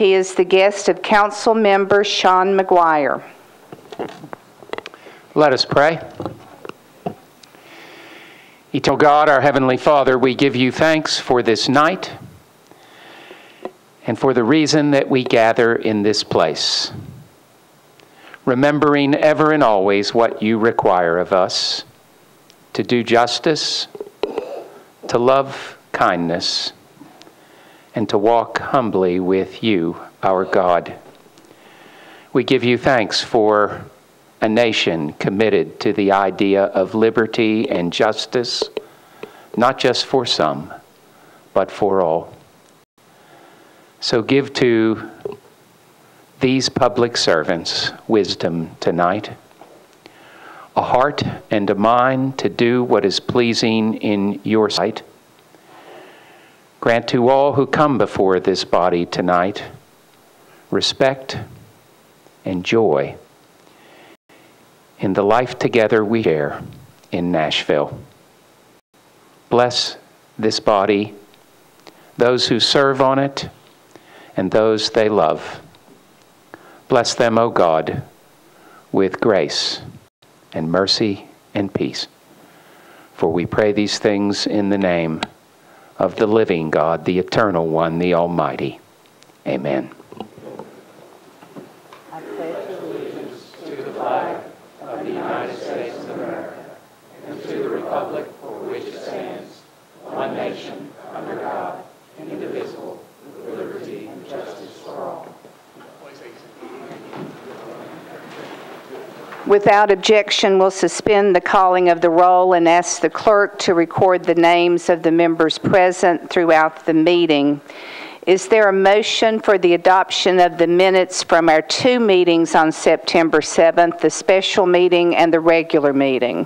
He is the guest of Council Member Sean McGuire. Let us pray. Eternal God, our Heavenly Father, we give you thanks for this night and for the reason that we gather in this place, remembering ever and always what you require of us, to do justice, to love kindness, and to walk humbly with you, our God. We give you thanks for a nation committed to the idea of liberty and justice, not just for some, but for all. So give to these public servants wisdom tonight, a heart and a mind to do what is pleasing in your sight. Grant to all who come before this body tonight respect and joy in the life together we share in Nashville. Bless this body, those who serve on it, and those they love. Bless them, O God, with grace and mercy and peace. For we pray these things in the name of the living God, the eternal one, the Almighty. Amen. I pledge allegiance to the flag of the United States of America and to the republic for which it stands, one nation, under God, indivisible, with liberty and justice for all. Without objection, we'll suspend the calling of the roll and ask the clerk to record the names of the members present throughout the meeting. Is there a motion for the adoption of the minutes from our two meetings on September 7th, the special meeting and the regular meeting?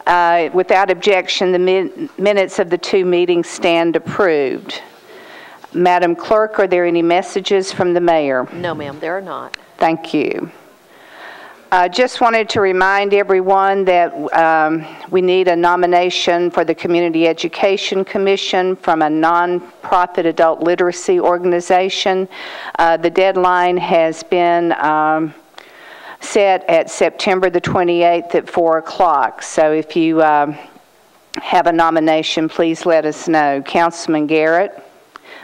Without objection, the minutes of the two meetings stand approved. Madam Clerk, are there any messages from the mayor? No, ma'am, there are not. Thank you. Just wanted to remind everyone that we need a nomination for the Community Education Commission from a nonprofit adult literacy organization. The deadline has been set at September the 28th at 4 o'clock. So if you have a nomination, please let us know. Councilman Garrett,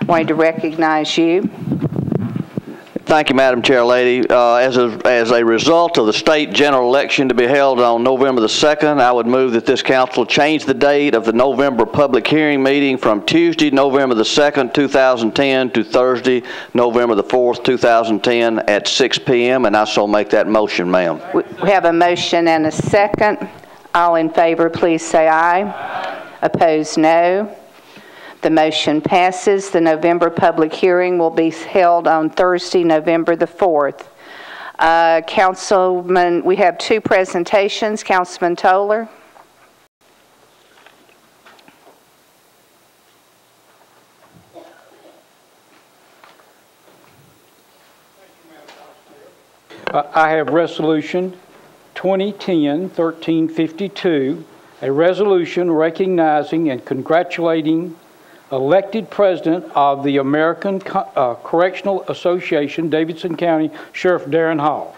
I wanted to recognize you. Thank you, Madam Chair Lady. As a result of the state general election to be held on November the 2nd, I would move that this council change the date of the November public hearing meeting from Tuesday, November the 2nd, 2010 to Thursday, November the 4th, 2010 at 6 p.m. and I so make that motion, ma'am. We have a motion and a second. All in favor, please say aye. Aye. Opposed, no. The motion passes. The November public hearing will be held on Thursday, November the 4th. Councilman, we have two presentations. Councilman Toller. I have Resolution 2010-1352, a resolution recognizing and congratulating elected president of the American Correctional Association, Davidson County Sheriff Darren Hall.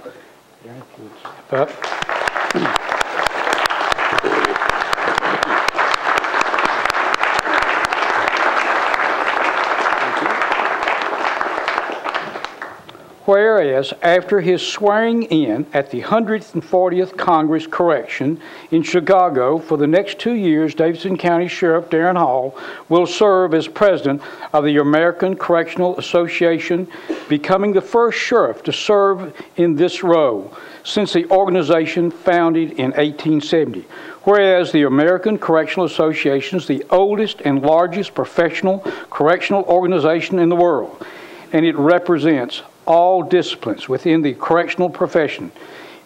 Whereas, after his swearing in at the 140th Congress Correction in Chicago for the next 2 years, Davidson County Sheriff Darren Hall will serve as president of the American Correctional Association, becoming the first sheriff to serve in this role since the organization founded in 1870. Whereas the American Correctional Association is the oldest and largest professional correctional organization in the world, and it represents all disciplines within the correctional profession.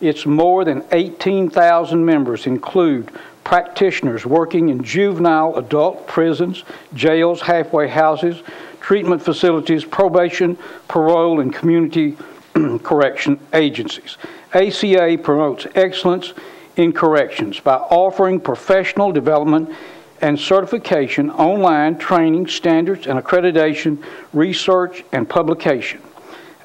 Its more than 18,000 members include practitioners working in juvenile adult prisons, jails, halfway houses, treatment facilities, probation, parole, and community correction agencies. ACA promotes excellence in corrections by offering professional development and certification, online training, standards and accreditation, research and publication.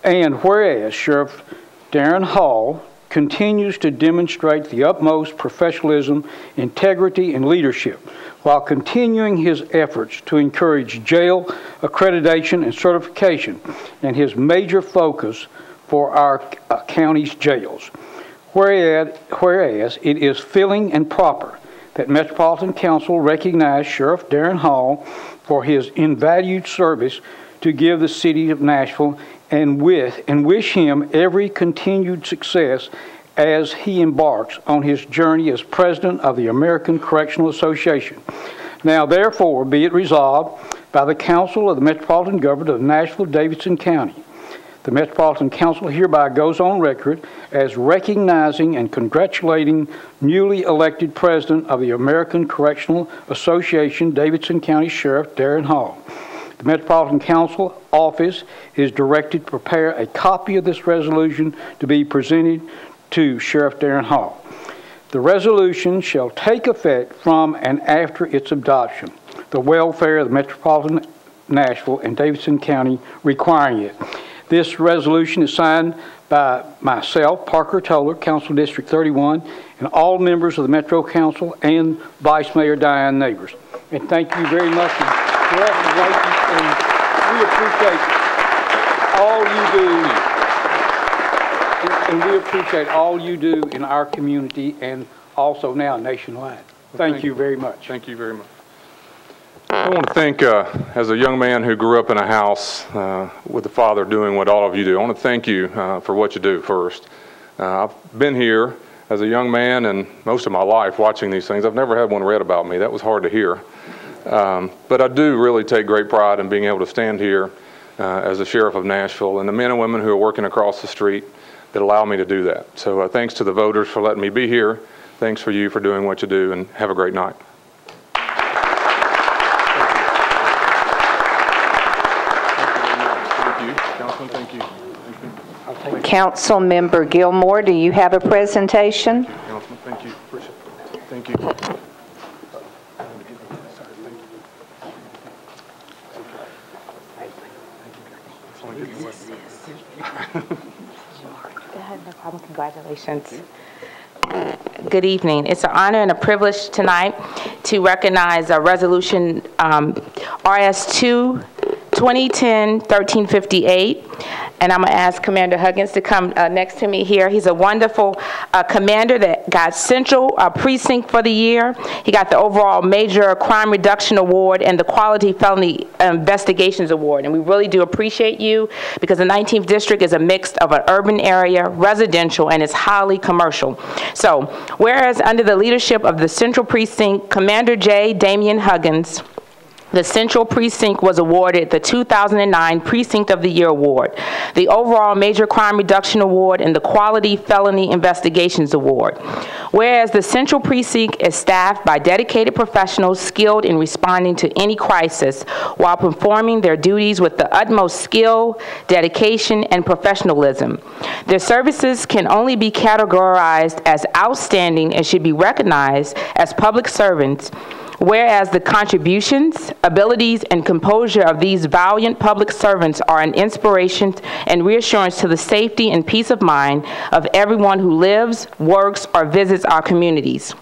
And whereas Sheriff Darren Hall continues to demonstrate the utmost professionalism, integrity, and leadership while continuing his efforts to encourage jail accreditation and certification and his major focus for our county's jails. Whereas it is fitting and proper that Metropolitan Council recognize Sheriff Darren Hall for his invaluable service to give the city of Nashville and wish him every continued success as he embarks on his journey as president of the American Correctional Association. Now, therefore, be it resolved by the Council of the Metropolitan Government of Nashville-Davidson County. The Metropolitan Council hereby goes on record as recognizing and congratulating newly elected president of the American Correctional Association, Davidson County Sheriff Darren Hall. The Metropolitan Council office is directed to prepare a copy of this resolution to be presented to Sheriff Darren Hall. The resolution shall take effect from and after its adoption, the welfare of the Metropolitan Nashville and Davidson County requiring it. This resolution is signed by myself, Parker Toller, Council District 31, and all members of the Metro Council and Vice Mayor Diane Neighbors. And thank you very much. Congratulations, and we appreciate all you do. And we appreciate all you do in our community and also now nationwide. Thank you very much. Thank you very much. I want to thank, as a young man who grew up in a house with a father doing what all of you do, I want to thank you for what you do first. I've been here as a young man and most of my life watching these things. I've never had one read about me. That was hard to hear. But I do really take great pride in being able to stand here as the sheriff of Nashville and the men and women who are working across the street that allow me to do that. So thanks to the voters for letting me be here. Thanks for you for doing what you do, and have a great night. Thank you, Councilman. Thank you. Thank you. Council Member Gilmore, do you have a presentation? Councilman, thank you. Appreciate it. Thank you. No problem. Congratulations. Good evening. It's an honor and a privilege tonight to recognize a resolution RS2 2010-1358. And I'm going to ask Commander Huggins to come next to me here. He's a wonderful commander that got Central Precinct for the year. He got the overall Major Crime Reduction Award and the Quality Felony Investigations Award. And we really do appreciate you because the 19th District is a mix of an urban area, residential, and it's highly commercial. So, whereas under the leadership of the Central Precinct, Commander J. Damian Huggins, the Central Precinct was awarded the 2009 Precinct of the Year Award, the overall Major Crime Reduction Award, and the Quality Felony Investigations Award. Whereas the Central Precinct is staffed by dedicated professionals skilled in responding to any crisis while performing their duties with the utmost skill, dedication, and professionalism. Their services can only be categorized as outstanding and should be recognized as public servants. Whereas the contributions, abilities, and composure of these valiant public servants are an inspiration and reassurance to the safety and peace of mind of everyone who lives, works, or visits our communities.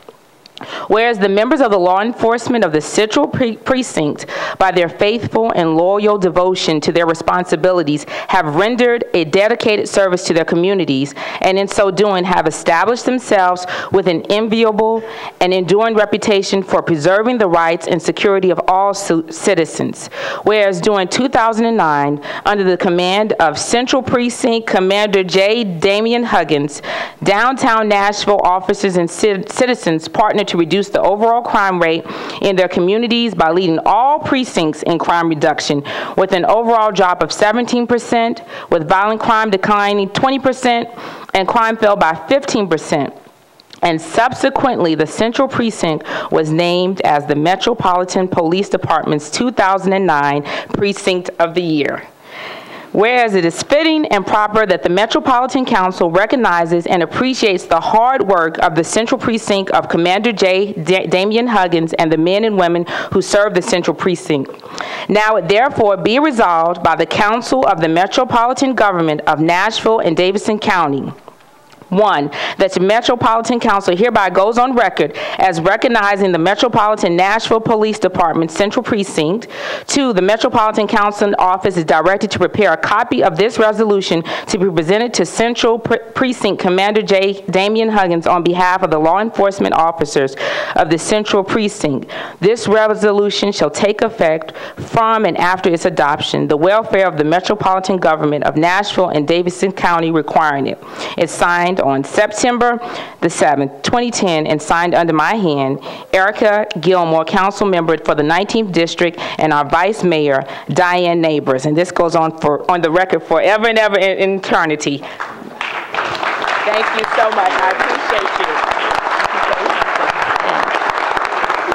Whereas the members of the law enforcement of the Central Precinct, by their faithful and loyal devotion to their responsibilities, have rendered a dedicated service to their communities, and in so doing have established themselves with an enviable and enduring reputation for preserving the rights and security of all citizens. Whereas during 2009, under the command of Central Precinct Commander J. Damian Huggins, downtown Nashville officers and citizens partnered to reduce the overall crime rate in their communities by leading all precincts in crime reduction with an overall drop of 17%, with violent crime declining 20%, and crime fell by 15%. And subsequently, the Central Precinct was named as the Metropolitan Police Department's 2009 Precinct of the Year. Whereas it is fitting and proper that the Metropolitan Council recognizes and appreciates the hard work of the Central Precinct of Commander Damian Huggins and the men and women who serve the Central Precinct. Now it therefore be resolved by the Council of the Metropolitan Government of Nashville and Davidson County. 1, that the Metropolitan Council hereby goes on record as recognizing the Metropolitan Nashville Police Department Central Precinct. 2, the Metropolitan Council Office is directed to prepare a copy of this resolution to be presented to Central Precinct Commander Damian Huggins on behalf of the law enforcement officers of the Central Precinct. This resolution shall take effect from and after its adoption, the welfare of the Metropolitan Government of Nashville and Davidson County requiring it. It's signed on September the 7th, 2010, and signed under my hand, Erica Gilmore, council member for the 19th District, and our Vice Mayor, Diane Neighbors. And this goes on on the record forever and ever in eternity. Thank you so much. I appreciate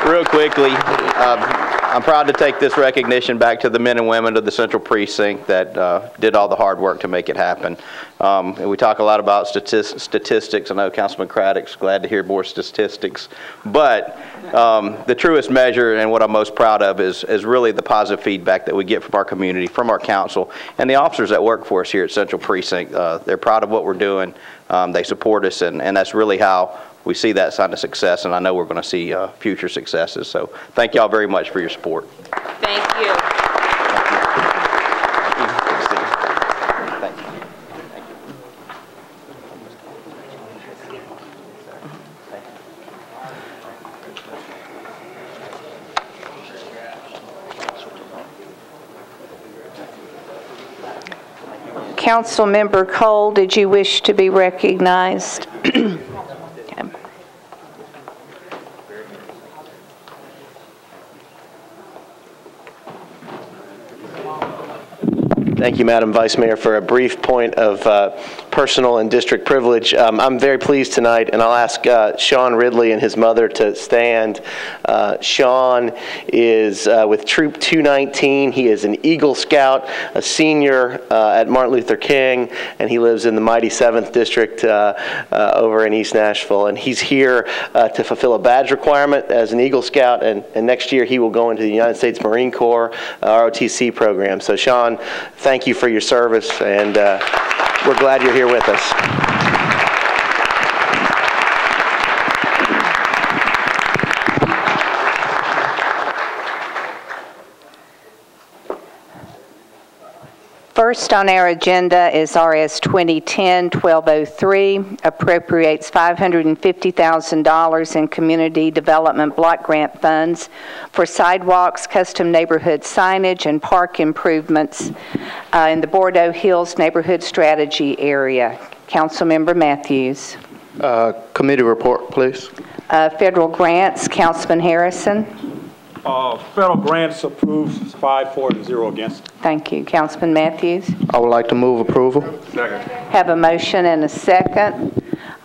you. Real quickly, I'm proud to take this recognition back to the men and women of the Central Precinct that did all the hard work to make it happen. And we talk a lot about statistics. I know Councilman Craddock's glad to hear more statistics. But the truest measure and what I'm most proud of is really the positive feedback that we get from our community, from our council, and the officers that work for us here at Central Precinct. They're proud of what we're doing. They support us, and that's really how we see that sign of success, and I know we're going to see future successes. So thank y'all very much for your support. Thank you. Councilmember Cole, did you wish to be recognized? Okay. Thank you, Madam Vice Mayor, for a brief point of personal and district privilege. I'm very pleased tonight, and I'll ask Sean Ridley and his mother to stand. Sean is with Troop 219. He is an Eagle Scout, a senior at Martin Luther King, and he lives in the mighty 7th District over in East Nashville. And he's here to fulfill a badge requirement as an Eagle Scout, and next year he will go into the United States Marine Corps ROTC program. So Sean, thank you for your service, and we're glad you're here with us. First on our agenda is RS 2010-1203, appropriates $550,000 in community development block grant funds for sidewalks, custom neighborhood signage, and park improvements in the Bordeaux Hills neighborhood strategy area. Councilmember Matthews. Committee report, please. Federal grants, Councilman Harrison. Federal grants approved, 5-4-0 against. Thank you. Councilman Matthews. I would like to move approval. Second. Have a motion and a second.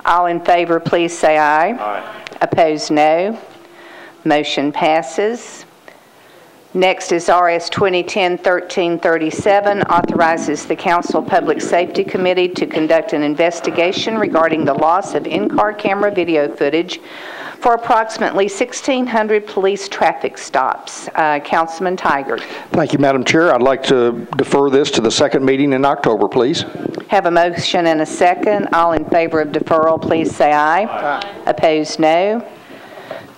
All in favor, please say aye. Aye. Opposed, no. Motion passes. Next is RS 2010-1337, authorizes the Council Public Safety Committee to conduct an investigation regarding the loss of in-car camera video footage for approximately 1,600 police traffic stops. Councilman Tigert. Thank you, Madam Chair. I'd like to defer this to the second meeting in October, please. Have a motion and a second. All in favor of deferral, please say aye. Aye. Opposed, no.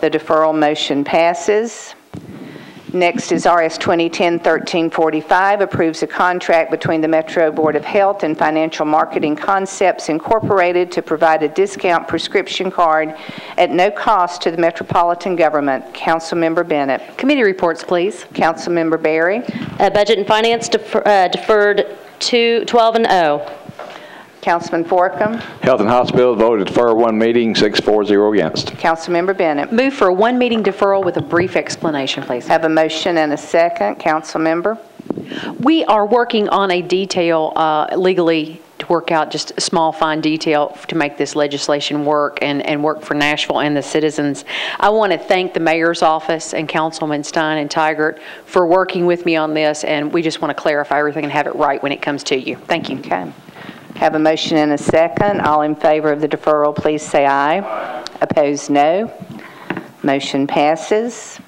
The deferral motion passes. Next is RS 2010-1345, approves a contract between the Metro Board of Health and Financial Marketing Concepts Incorporated to provide a discount prescription card at no cost to the metropolitan government. Councilmember Bennett. Committee reports, please. Councilmember Berry. Budget and Finance deferred to 12-0. Councilman Forcum. Health and Hospitals voted to defer one meeting, 6-4-0 against. Councilmember Bennett. Move for a one meeting deferral with a brief explanation, please. Have a motion and a second. Councilmember. We are working on a detail legally work out just a small, fine detail to make this legislation work and work for Nashville and the citizens. I want to thank the mayor's office and Councilman Stein and Tigert for working with me on this, and we just want to clarify everything and have it right when it comes to you. Thank you. Okay. Have a motion and a second. All in favor of the deferral, please say aye. Aye. Opposed, no. Motion passes.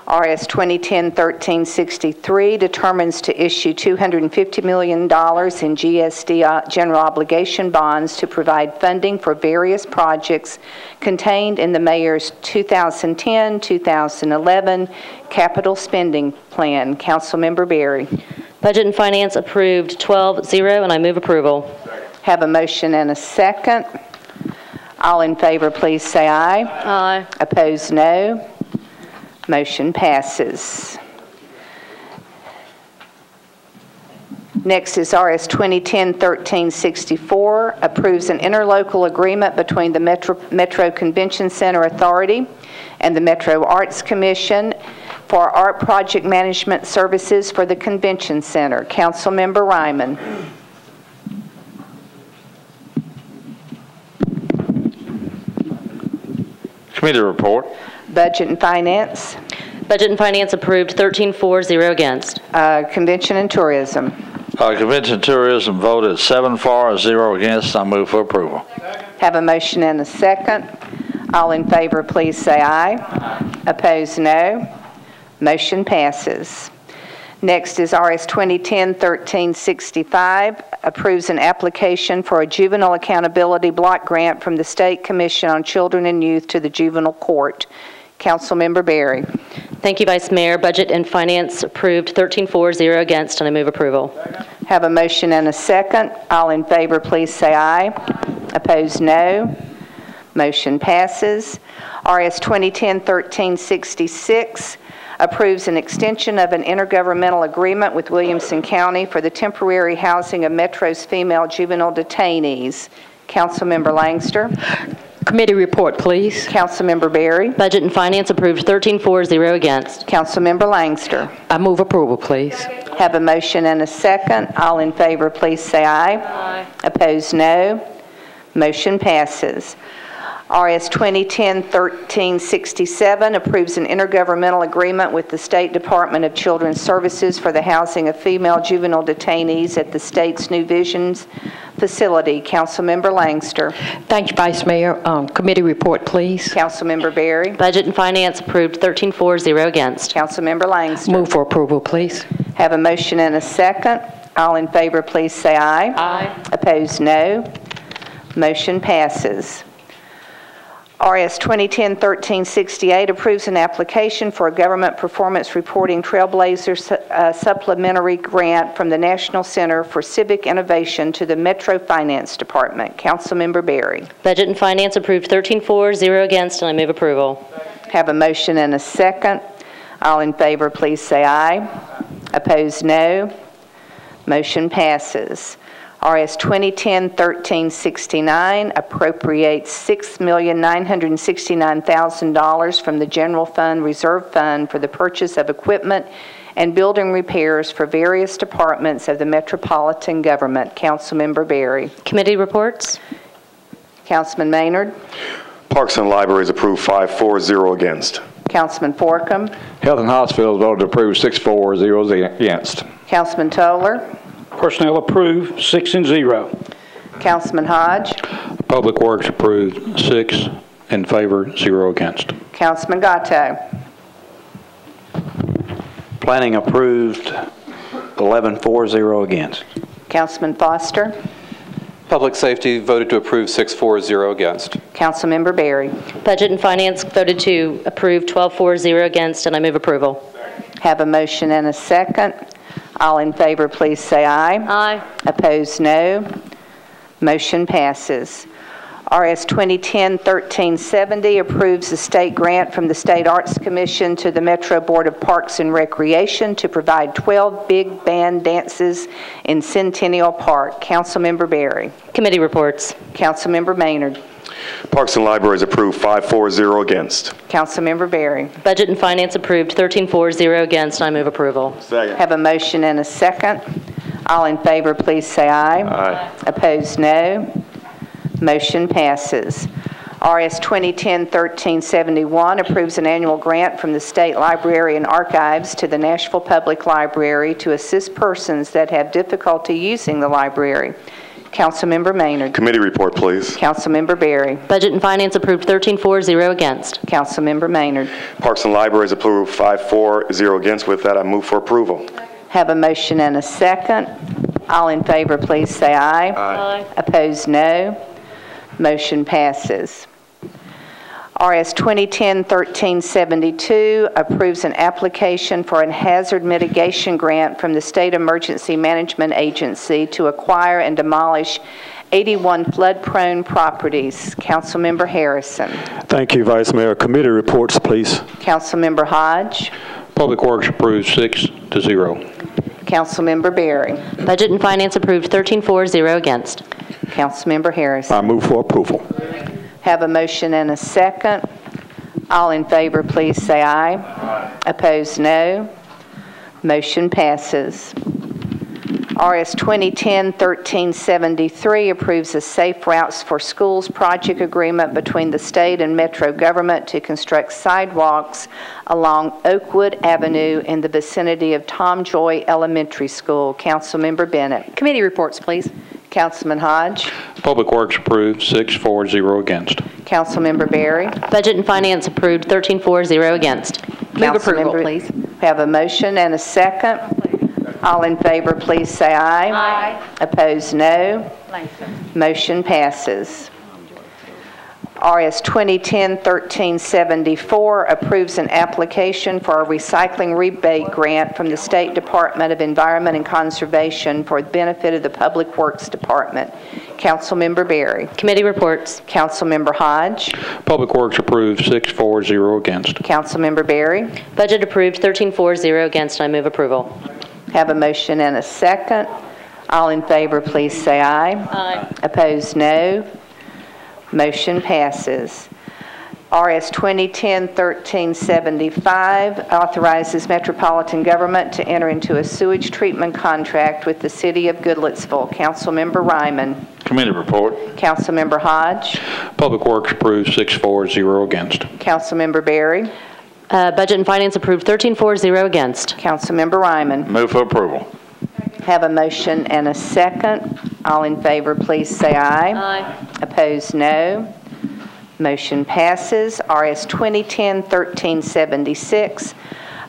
RS 2010-1363 determines to issue $250 million in GSD general obligation bonds to provide funding for various projects contained in the mayor's 2010-2011 capital spending plan. Councilmember Berry. Budget and Finance approved 12-0, and I move approval. Have a motion and a second. All in favor, please say aye. Aye. Opposed, no. Motion passes. Next is RS 2010-1364, approves an interlocal agreement between the Metro Convention Center Authority and the Metro Arts Commission for art project management services for the Convention Center. Councilmember Ryman. Committee report. Budget and Finance. Budget and Finance approved 13-4, against. Convention and Tourism. Convention and Tourism voted 7 for, 0 against. I move for approval. Have a motion and a second. All in favor, please say aye. Aye. Opposed, no. Motion passes. Next is RS 2010-1365, approves an application for a juvenile accountability block grant from the State Commission on Children and Youth to the Juvenile Court. Councilmember Berry. Thank you, Vice Mayor. Budget and Finance approved 13-4, against, and I move approval. Have a motion and a second. All in favor, please say aye. Aye. Opposed, no. Motion passes. RS 2010-1366, approves an extension of an intergovernmental agreement with Williamson County for the temporary housing of Metro's female juvenile detainees. Councilmember Langster. Committee report, please. Councilmember Berry. Budget and Finance approved 13-4, against. Councilmember Langster. I move approval, please. Have a motion and a second. All in favor, please say aye. Aye. Opposed, no. Motion passes. RS 2010-1367 approves an intergovernmental agreement with the State Department of Children's Services for the housing of female juvenile detainees at the state's New Visions facility. Councilmember Langster. Thank you, Vice Mayor. Committee report, please. Councilmember Berry. Budget and Finance approved 13-4, against. Councilmember Langster. Move for approval, please. Have a motion and a second. All in favor, please say aye. Aye. Opposed, no. Motion passes. RS 2010-1368 approves an application for a government performance reporting Trailblazer supplementary grant from the National Center for Civic Innovation to the Metro Finance Department. Councilmember Berry. Budget and Finance approved 13-4, against, and I move approval. Have a motion and a second. All in favor, please say aye. Opposed, no. Motion passes. RS 2010-1369 appropriates $6,969,000 from the General Fund Reserve Fund for the purchase of equipment and building repairs for various departments of the metropolitan government. Councilmember Berry. Committee reports. Councilman Maynard. Parks and Libraries approved 5-4, against. Councilman Forcom. Health and Hospitals voted to approve 6-4, 0 against. Councilman Toller. Personnel approved 6-0. Councilman Hodge. Public Works approved 6 in favor, 0 against. Councilman Gatto. Planning approved 11-4, 0 against. Councilman Foster. Public Safety voted to approve 6-4, 0 against. Councilmember Berry. Budget and Finance voted to approve 12-4, 0 against, and I move approval. Have a motion and a second. All in favor, please say aye. Aye. Opposed, no. Motion passes. RS 2010-1370 approves a state grant from the State Arts Commission to the Metro Board of Parks and Recreation to provide 12 big band dances in Centennial Park. Councilmember Berry. Committee reports. Councilmember Maynard. Parks and Libraries approved 5-4, 0 against. Councilmember Berry. Budget and Finance approved 13-4, 0 against, and I move approval. Second. Have a motion and a second. All in favor, please say aye. Aye. Opposed, no. Motion passes. RS 2010-1371 approves an annual grant from the State Library and Archives to the Nashville Public Library to assist persons that have difficulty using the library. Councilmember Maynard. Committee report, please. Councilmember Berry. Budget and Finance approved 13-4, against. Councilmember Maynard. Parks and Libraries approved 5-4, against. With that, I move for approval. Have a motion and a second. All in favor, please say aye. Aye. Opposed, no. Motion passes. RS 2010-1372 approves an application for a hazard mitigation grant from the State Emergency Management Agency to acquire and demolish 81 flood-prone properties. Councilmember Harrison. Thank you, Vice Mayor. Committee reports, please. Councilmember Hodge. Public Works approved 6-0. Councilmember Berry. Budget and Finance approved 13-4, against. Councilmember Harrison. I move for approval. Have a motion and a second. All in favor, please say aye. Aye. Opposed, no. Motion passes. RS 2010-1373 approves a Safe Routes for Schools project agreement between the state and metro government to construct sidewalks along Oakwood Avenue in the vicinity of Tom Joy Elementary School. Councilmember Bennett. Committee reports, please. Councilman Hodge. Public Works approved 6-4, against. Councilmember Berry. Budget and Finance approved 13-4, against. Move approval, please. We have a motion and a second. All in favor, please say aye. Aye. Opposed, no. Motion passes. RS 2010-1374 approves an application for a recycling rebate grant from the State Department of Environment and Conservation for the benefit of the Public Works Department. Councilmember Berry. Committee reports. Councilmember Hodge. Public Works approved 6-4, against. Councilmember Berry. Budget approved 13-4, against. I move approval. Have a motion and a second. All in favor, please say aye. Aye. Opposed, no. Motion passes. RS 2010-1375 authorizes Metropolitan Government to enter into a sewage treatment contract with the City of Goodlettsville. Councilmember Ryman. Committee report. Councilmember Hodge. Public Works approved 6-4, against. Councilmember Berry. Budget and Finance approved 13-4, against. Councilmember Ryman. Move for approval. Have a motion and a second. All in favor, please say aye. Aye. Opposed, no. Motion passes. RS 2010-1376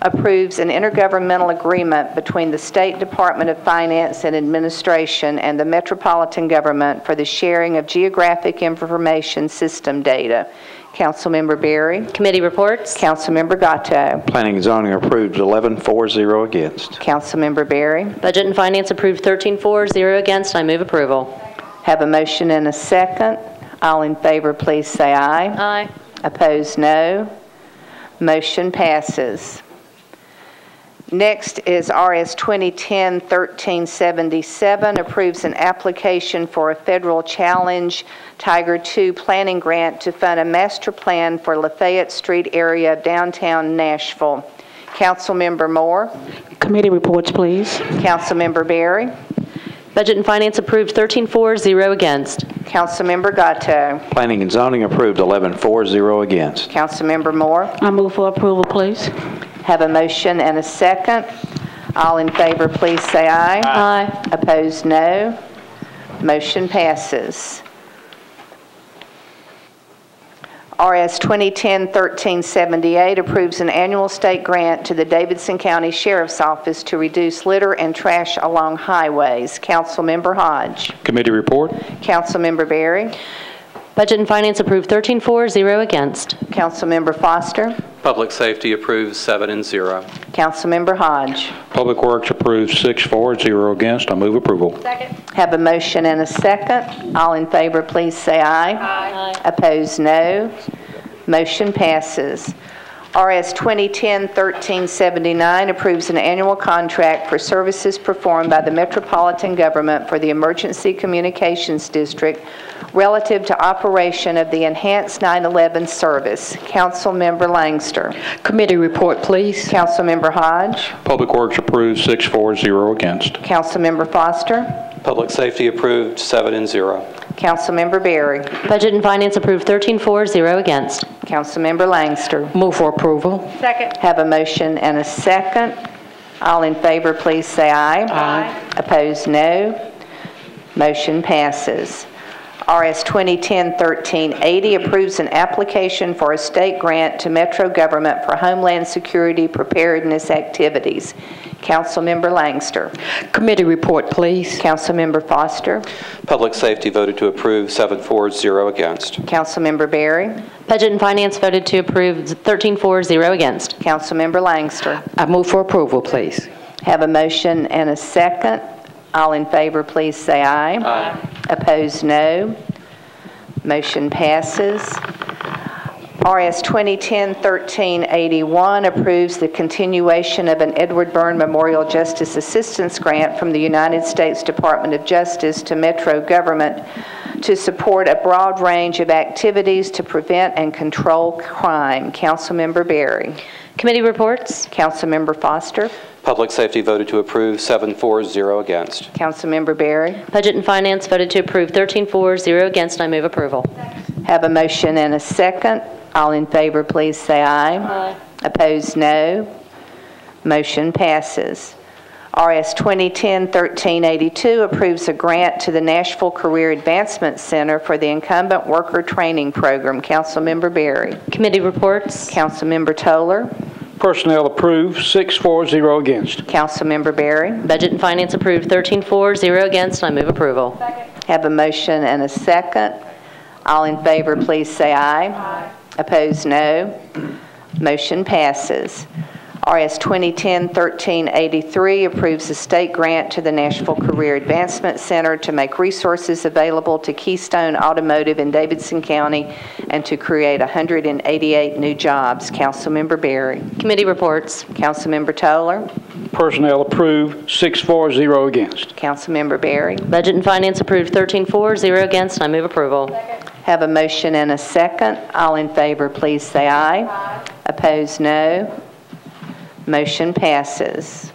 approves an intergovernmental agreement between the State Department of Finance and Administration and the Metropolitan Government for the sharing of geographic information system data. Councilmember Berry. Committee reports. Councilmember Gatto. Planning and Zoning approved 11-4, against. Councilmember Berry. Budget and Finance approved 13-4, against. I move approval. Have a motion and a second. All in favor, please say aye. Aye. Opposed, no. Motion passes. Next is RS 2010-1377 approves an application for a federal challenge Tiger II planning grant to fund a master plan for Lafayette Street area of downtown Nashville. Councilmember Moore. Committee reports, please. Councilmember Berry. Budget and Finance approved 13-4, against. Councilmember Gatto. Planning and Zoning approved 11-4, against. Councilmember Moore. I move for approval, please. Have a motion and a second. All in favor, please say aye. Aye. Opposed, no. Motion passes. RS 2010-1378 approves an annual state grant to the Davidson County Sheriff's Office to reduce litter and trash along highways. Councilmember Hodge. Committee report. Councilmember Berry. Budget and Finance approved 13-4, against. Councilmember Foster. Public Safety approves 7-0. Councilmember Hodge. Public Works approved 6-4, against. I move approval. Second. Have a motion and a second. All in favor, please say aye. Aye. Opposed, no. Motion passes. RS 2010-1379 approves an annual contract for services performed by the Metropolitan Government for the Emergency Communications District relative to operation of the Enhanced 911 Service. Councilmember Langster. Committee report, please. Councilmember Hodge. Public Works approved, 6-4-0 against. Councilmember Foster. Public Safety approved, 7-0. Councilmember Berry. Budget and Finance approved, 13-4-0 against. Councilmember Langster. Move for approval. Second. Have a motion and a second. All in favor, please say aye. Aye. Opposed, no. Motion passes. RS 2010-1380 approves an application for a state grant to Metro Government for Homeland Security Preparedness Activities. Councilmember Langster. Committee report, please. Councilmember Foster. Public Safety voted to approve, 7-4-0 against. Councilmember Berry. Budget and Finance voted to approve, 13-4-0 against. Councilmember Langster. I move for approval, please. Have a motion and a second. All in favor, please say aye. Aye. Opposed, no. Motion passes. RS 2010-1381 approves the continuation of an Edward Byrne Memorial Justice Assistance Grant from the United States Department of Justice to Metro Government to support a broad range of activities to prevent and control crime. Councilmember Berry. Committee reports. Councilmember Foster. Public Safety voted to approve, 7-4-0 against. Councilmember Berry. Budget and Finance voted to approve, 13-4-0 against. I move approval. Have a motion and a second. All in favor, please say aye. Aye. Opposed, no. Motion passes. RS 2010-1382 approves a grant to the Nashville Career Advancement Center for the Incumbent Worker Training Program. Councilmember Berry. Committee reports. Councilmember Toller. Personnel approved, 6-4-0 against. Councilmember Berry. Budget and Finance approved, 13-4-0 against. I move approval. Have a motion and a second. All in favor, please say aye. Aye. Opposed, no. Motion passes. RS 2010-1383 approves a state grant to the Nashville Career Advancement Center to make resources available to Keystone Automotive in Davidson County and to create 188 new jobs. Councilmember Berry. Committee reports. Councilmember Toller. Personnel approved, 6-4-0 against. Councilmember Berry. Budget and Finance approved, 13-4-0 against. I move approval. Have a motion and a second. All in favor, please say aye. Aye. Opposed, no. Motion passes.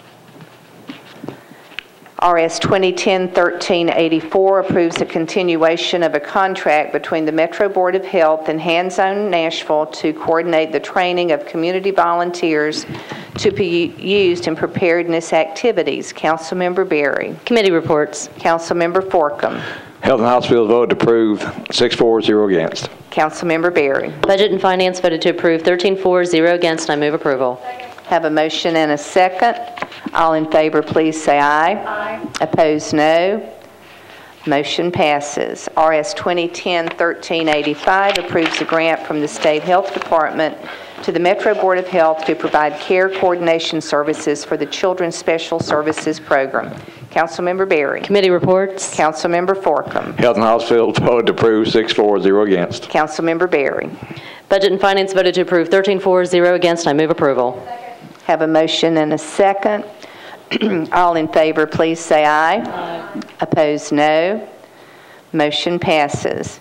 RS 2010-1384 approves a continuation of a contract between the Metro Board of Health and Hands On Nashville to coordinate the training of community volunteers to be used in preparedness activities. Councilmember Berry. Committee reports. Councilmember Forcum. Health and Hospitals voted to approve, 6-4-0 against. Councilmember Berry. Budget and Finance voted to approve, 13-4-0 against. I move approval. Have a motion and a second. All in favor, please say aye. Aye. Opposed, no. Motion passes. RS 2010-1385 approves a grant from the State Health Department to the Metro Board of Health to provide care coordination services for the Children's Special Services Program. Councilmember Berry. Committee reports. Councilmember Forcum. Health and Hospitals voted to approve, 6-4-0 against. Councilmember Berry. Budget and Finance voted to approve, 13-4-0 against. I move approval. Have a motion and a second. All in favor, please say aye. Aye. Opposed, no. Motion passes.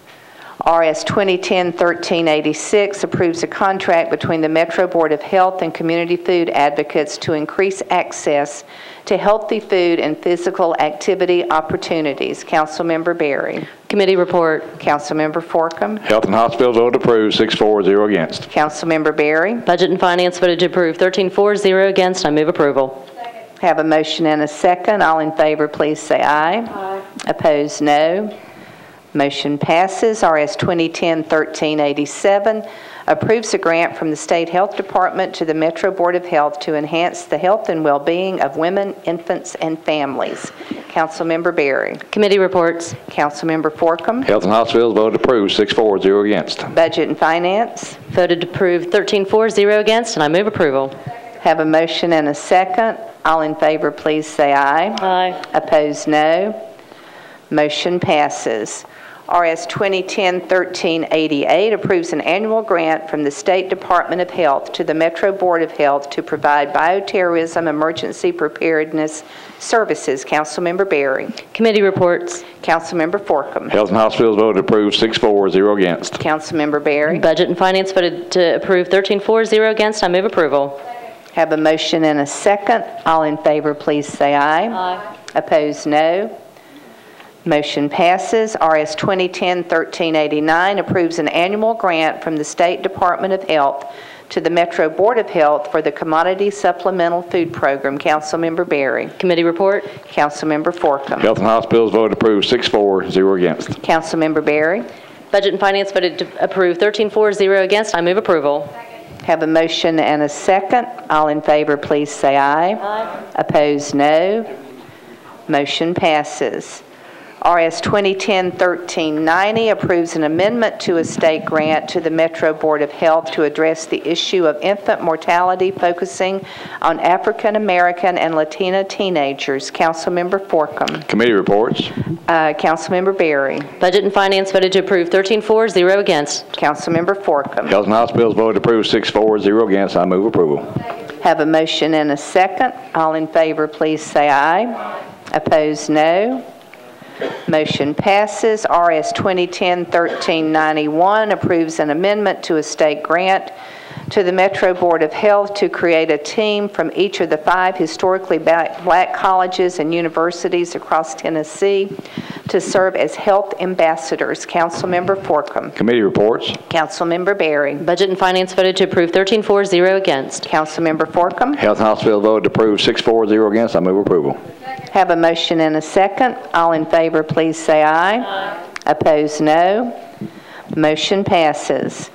RS 2010-1386 approves a contract between the Metro Board of Health and Community Food Advocates to increase access to healthy food and physical activity opportunities. Councilmember Berry. Committee report. Councilmember Forcum. Health and Hospitals voted to approve, 6-4-0 against. Councilmember Berry. Budget and Finance voted to approve, 13-4-0 against. I move approval. Have a motion and a second. All in favor, please say aye. Aye. Opposed, no. Motion passes. RS 2010-1387 approves a grant from the State Health Department to the Metro Board of Health to enhance the health and well-being of women, infants, and families. Councilmember Berry. Committee reports. Councilmember Forcum. Health and Hospitals voted to approve, 6-4-0 against. Budget and Finance. Voted to approve, 13-4-0 against, and I move approval. Have a motion and a second. All in favor, please say aye. Aye. Opposed, no. Motion passes. RS 2010-1388 approves an annual grant from the State Department of Health to the Metro Board of Health to provide bioterrorism emergency preparedness services. Councilmember Berry. Committee reports. Councilmember Forcom. Health and Hospitals voted to approve 6-4, 0 against. Councilmember Berry. Budget and Finance voted to approve 13-4, 0 against. I move approval. Have a motion and a second. All in favor, please say aye. Aye. Opposed, no. Motion passes. RS 2010-1389 approves an annual grant from the State Department of Health to the Metro Board of Health for the Commodity Supplemental Food Program. Councilmember Berry. Committee report. Councilmember Forcom. Health and Hospitals voted to approve 6-4, 0 against. Councilmember Berry. Budget and Finance voted to approve 13-4, 0 against. I move approval. Have a motion and a second. All in favor, please say aye. Aye. Opposed, no. Motion passes. RS 2010-1390 approves an amendment to a state grant to the Metro Board of Health to address the issue of infant mortality, focusing on African American and Latina teenagers. Councilmember Forcom. Committee reports. Councilmember Berry. Budget and Finance voted to approve 13-4, 0 against. Councilmember Forcom. Health and Hospitals voted to approve 6-4, 0 against. I move approval. Have a motion and a second. All in favor, please say aye. Opposed, no. Motion passes. RS 2010-1391 approves an amendment to a state grant to the Metro Board of Health to create a team from each of the 5 historically black colleges and universities across Tennessee to serve as health ambassadors. Councilmember Forcom. Committee reports. Councilmember Berry. Budget and Finance voted to approve 13-4, 0 against. Councilmember Forcom. Health and Hospitals voted to approve 6-4, 0 against. I move approval. Have a motion and a second. All in favor, please say aye. Aye. Opposed, no. Motion passes.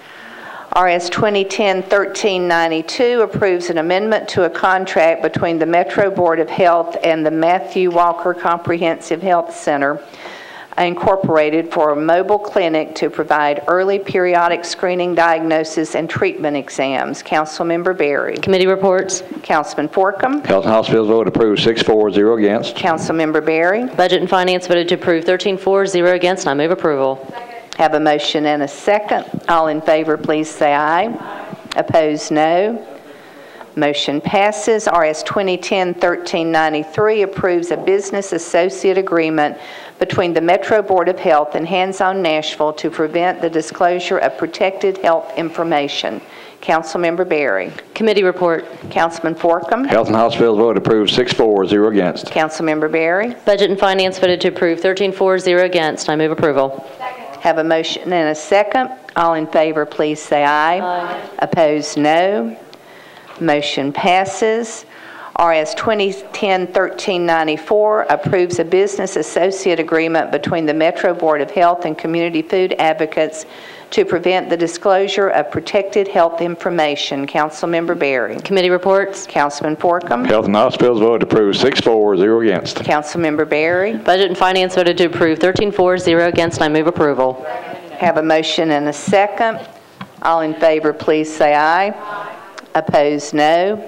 RS 2010-1392 approves an amendment to a contract between the Metro Board of Health and the Matthew Walker Comprehensive Health Center, Incorporated, for a mobile clinic to provide early periodic screening, diagnosis, and treatment exams. Councilmember Berry. Committee reports. Councilman Forcom. Health and Hospitals voted to approve 6-4, 0 against. Councilmember Berry. Budget and Finance voted to approve 13-4, 0 against. I move approval. Have a motion and a second. All in favor, please say aye. Opposed, no. Motion passes. RS 2010-1393 approves a business associate agreement between the Metro Board of Health and Hands On Nashville to prevent the disclosure of protected health information. Councilmember Berry. Committee report. Councilman Forcom. Health and Hospitals voted to approve 6-4, 0 against. Councilmember Berry. Budget and Finance voted to approve 13-4, 0 against. I move approval. Have a motion and a second. All in favor, please say aye. Aye. Opposed, no. Motion passes. RS 2010-1394 approves a business associate agreement between the Metro Board of Health and Community Food Advocates to prevent the disclosure of protected health information. Councilmember Berry. Committee reports. Councilman Forcom. Health and Hospitals voted to approve 6-4, 0 against. Councilmember Berry. Budget and Finance voted to approve 13-4, 0 against. I move approval. Have a motion and a second. All in favor, please say aye. Opposed, no.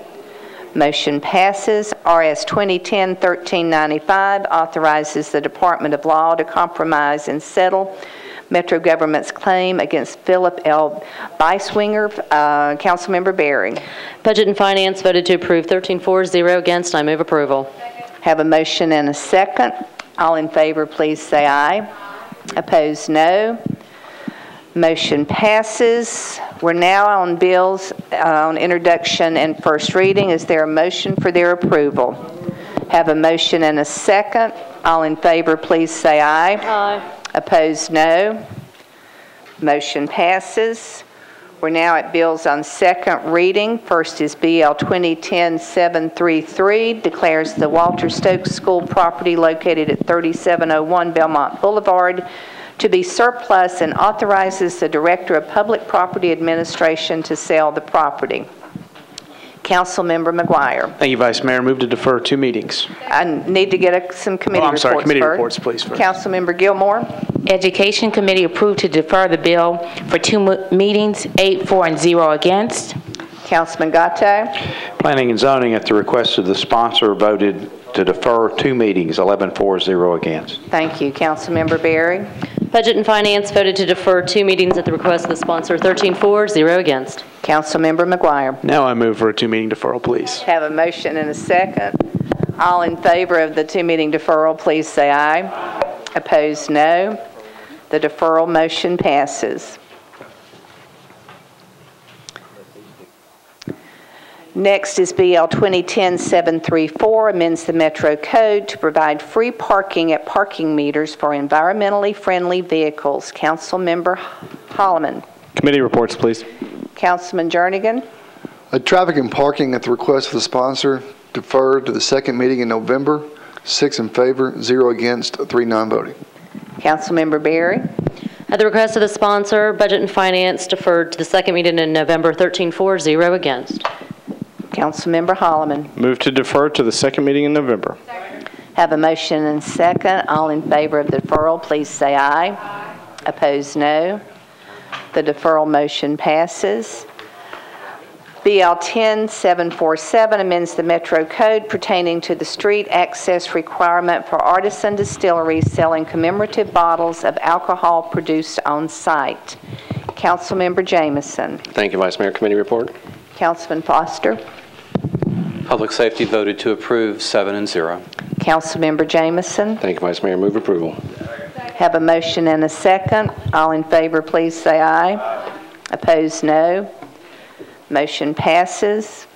Motion passes. RS 2010-1395 authorizes the Department of Law to compromise and settle Metro government's claim against Philip L. Beiswinger. Councilmember Berry. Budget and Finance voted to approve 13-4, 0 against. I move approval. Have a motion and a second. All in favor, please say aye. Opposed, no. Motion passes. We're now on bills on introduction and first reading. Is there a motion for their approval? Have a motion and a second. All in favor, please say aye. Aye. Opposed, no. Motion passes. We're now at bills on second reading. First is BL 2010-733, declares the Walter Stokes School property located at 3701 Belmont Boulevard to be surplus and authorizes the Director of Public Property Administration to sell the property. Councilmember McGuire. Thank you, Vice Mayor. Move to defer 2 meetings. I need to get some committee reports sorry, committee first. reports, please. First. Councilmember Gilmore. Education Committee approved to defer the bill for 2 meetings, 8 for and 0 against. Councilman Gatto. Planning and Zoning, at the request of the sponsor, voted to defer 2 meetings, 11 for, 0 against. Thank you. Councilmember Berry. Budget and Finance voted to defer 2 meetings at the request of the sponsor, 13 for, 0 against. Councilmember McGuire. Now I move for a 2-meeting deferral, please. Have a motion and a second. All in favor of the 2-meeting deferral, please say aye. Opposed, no. The deferral motion passes. Next is BL 2010-734, amends the Metro Code to provide free parking at parking meters for environmentally friendly vehicles. Councilmember Holloman. Committee reports, please. Councilman Jernigan. Traffic and parking at the request of the sponsor deferred to the second meeting in November. 6 in favor, 0 against, 3 non-voting. Councilmember Berry. At the request of the sponsor, Budget and Finance deferred to the second meeting in November, 13 for, 0 against. Councilmember Holloman. Move to defer to the second meeting in November. Have a motion and second. All in favor of the deferral, please say aye. Opposed, no. The deferral motion passes. BL 10-747 amends the Metro Code pertaining to the street access requirement for artisan distilleries selling commemorative bottles of alcohol produced on site. Councilmember Jameson. Thank you, Vice Mayor. Committee report. Councilman Foster. Public Safety voted to approve 7 and 0. Councilmember Jameson. Thank you, Vice Mayor. Move approval. Have a motion and a second. All in favor, please say aye. Opposed, no. Motion passes.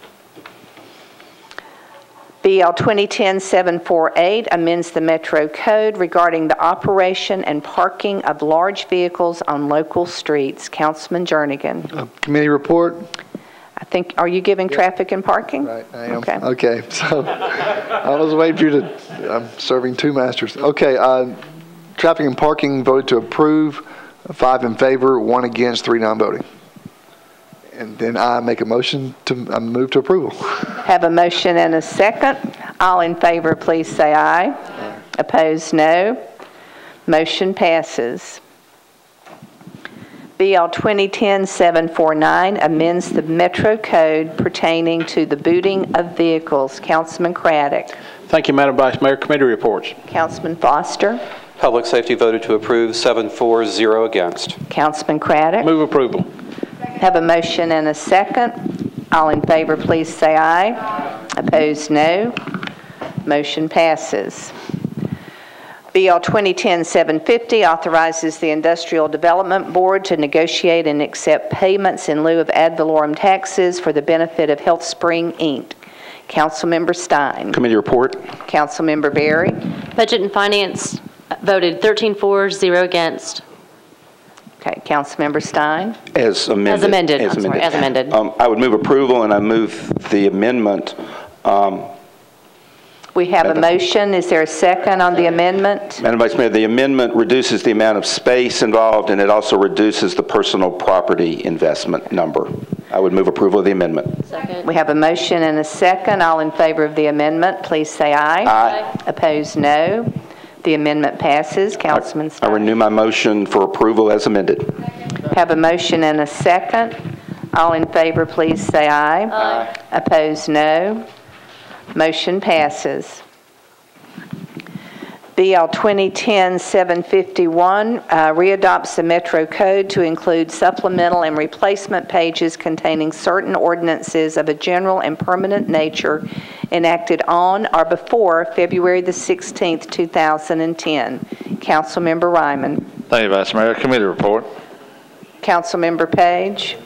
BL 2010-748 amends the Metro Code regarding the operation and parking of large vehicles on local streets. Councilman Jernigan. Committee report. I think, are you giving traffic and parking? Right, I am. Okay. Okay, so I was waiting for you to, I'm serving 2 masters. Okay, traffic and parking voted to approve, 5 in favor, 1 against, 3 non-voting. And then I make a motion to move to approval. Have a motion and a second. All in favor, please say aye. Aye. Opposed, no. Motion passes. BL 2010-749 amends the Metro Code pertaining to the booting of vehicles. Councilman Craddock. Thank you, Madam Vice Mayor. Committee reports. Councilman Foster. Public Safety voted to approve 7 for, 0 against. Councilman Craddock. Move approval. Have a motion and a second. All in favor, please say aye. Opposed, no. Motion passes. BL 2010-750 authorizes the Industrial Development Board to negotiate and accept payments in lieu of ad valorem taxes for the benefit of Health Spring, Inc. Councilmember Stein. Committee report. Councilmember Berry. Budget and Finance voted 13 for, 0 against. Okay, Councilmember Stein. As amended. As amended. I'm sorry, as amended. I would move approval, and I move the amendment. We have a motion. Is there a second on the amendment? Madam Vice Mayor, the amendment reduces the amount of space involved, and it also reduces the personal property investment number. I would move approval of the amendment. Second. We have a motion and a second. All in favor of the amendment, please say aye. Aye. Opposed, no. The amendment passes. Councilman Stein. I renew my motion for approval as amended. Have a motion and a second. All in favor, please say aye. Aye. Opposed, no. Motion passes. BL 2010-751 readopts the Metro Code to include supplemental and replacement pages containing certain ordinances of a general and permanent nature enacted on or before February the 16th, 2010. Councilmember Ryman. Thank you, Vice Mayor. Committee report. Councilmember Page.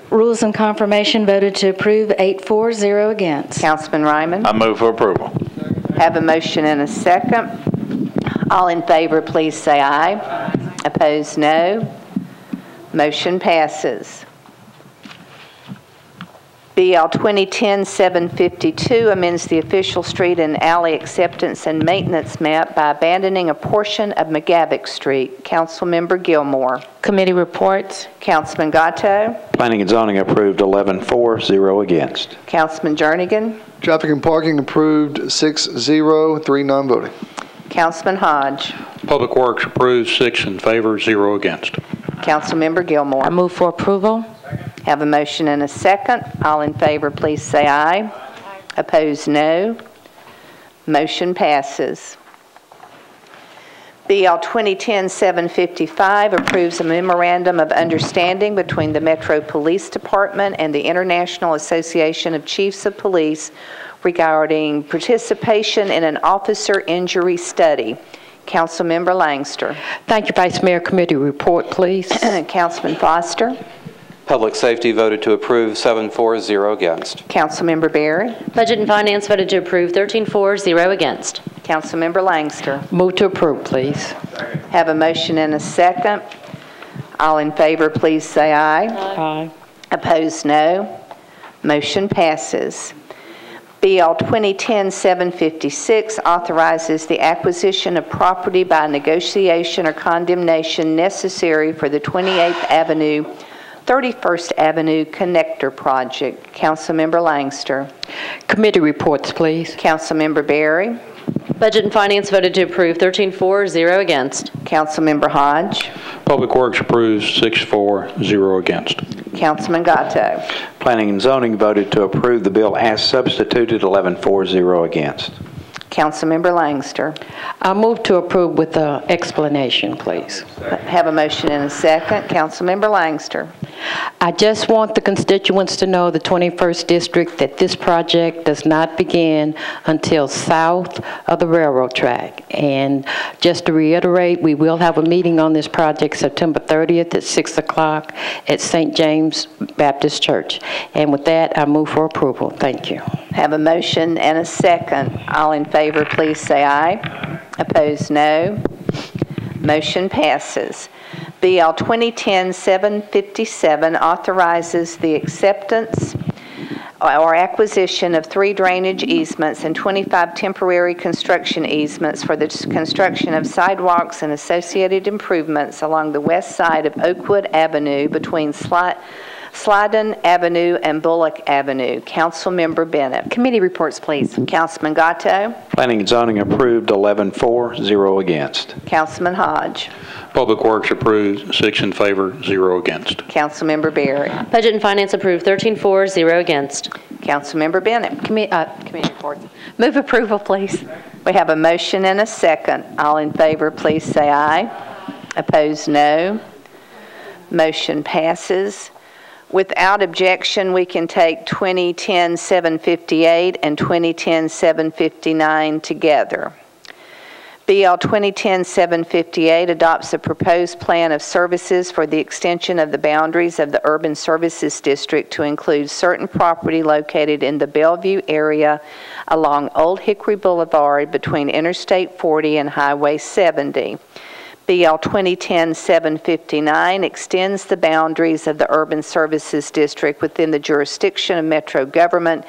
Rules and Confirmation voted to approve 8 for, 0 against. Councilman Ryman. I move for approval. Have a motion and a second. All in favor, please say aye. Opposed, no. Motion passes. BL 2010-752 amends the official street and alley acceptance and maintenance map by abandoning a portion of McGavick Street. Councilmember Gilmore. Committee reports. Councilman Gatto. Planning and Zoning approved 11 for, 0 against. Councilman Jernigan. Traffic and parking approved 6-0, 3 non-voting. Councilman Hodge. Public Works approved 6 in favor, 0 against. Councilmember Gilmore. I move for approval. Have a motion and a second. All in favor, please say aye. Opposed, no. Motion passes. BL 2010-755 approves a memorandum of understanding between the Metro Police Department and the International Association of Chiefs of Police regarding participation in an officer injury study. Councilmember Langster. Thank you, Vice Mayor. Committee report, please. Councilman Foster. Public Safety voted to approve 7-4-0 against. Councilmember Berry. Budget and Finance voted to approve 13-4-0 against. Councilmember Langster. Move to approve, please. Have a motion and a second. All in favor, please say aye. Aye. Opposed, no. Motion passes. BL 2010-756 authorizes the acquisition of property by negotiation or condemnation necessary for the 28th Avenue, 31st Avenue Connector Project. Councilmember Langster. Committee reports, please. Councilmember Berry. Budget and Finance voted to approve 13-4-0 against. Councilmember Hodge. Public Works approves 6-4-0 against. Councilman Gatto. Planning and Zoning voted to approve the bill as substituted, 11-4-0 against. Councilmember Langster. I move to approve with an explanation, please. Have a motion and a second. Councilmember Langster. I just want the constituents to know, the 21st District, that this project does not begin until south of the railroad track. And just to reiterate, we will have a meeting on this project September 30th at 6 o'clock at St. James Baptist Church. And with that, I move for approval. Thank you. Have a motion and a second. All in favor, please say aye. Opposed, no. Motion passes. BL 2010-757 authorizes the acceptance or acquisition of 3 drainage easements and 25 temporary construction easements for the construction of sidewalks and associated improvements along the west side of Oakwood Avenue between Slidon Avenue and Bullock Avenue. Councilmember Bennett. Committee reports, please. Councilman Gatto. Planning and Zoning approved, 11-4-0 against. Councilman Hodge. Public Works approved 6 in favor, 0 against. Councilmember Berry. Budget and Finance approved 13-4-0 against. Councilmember Bennett. Committee reports. Move approval, please. We have a motion and a second. All in favor, please say aye. Opposed, no. Motion passes. Without objection, we can take 2010-758 and 2010-759 together. BL 2010-758 adopts a proposed plan of services for the extension of the boundaries of the Urban Services District to include certain property located in the Bellevue area along Old Hickory Boulevard between Interstate 40 and Highway 70. BL 2010-759 extends the boundaries of the Urban Services District within the jurisdiction of Metro government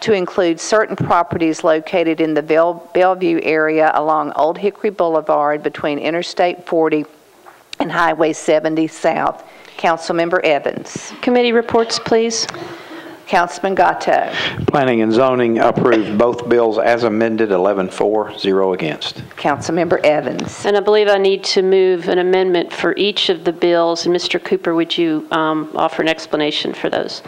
to include certain properties located in the Bellevue area along Old Hickory Boulevard between Interstate 40 and Highway 70 South. Councilmember Evans. Committee reports, please. Councilman Gatto. Planning and Zoning approved both bills as amended, 11-4-0 against. Councilmember Evans. And I believe I need to move an amendment for each of the bills. And Mr. Cooper, would you offer an explanation for those?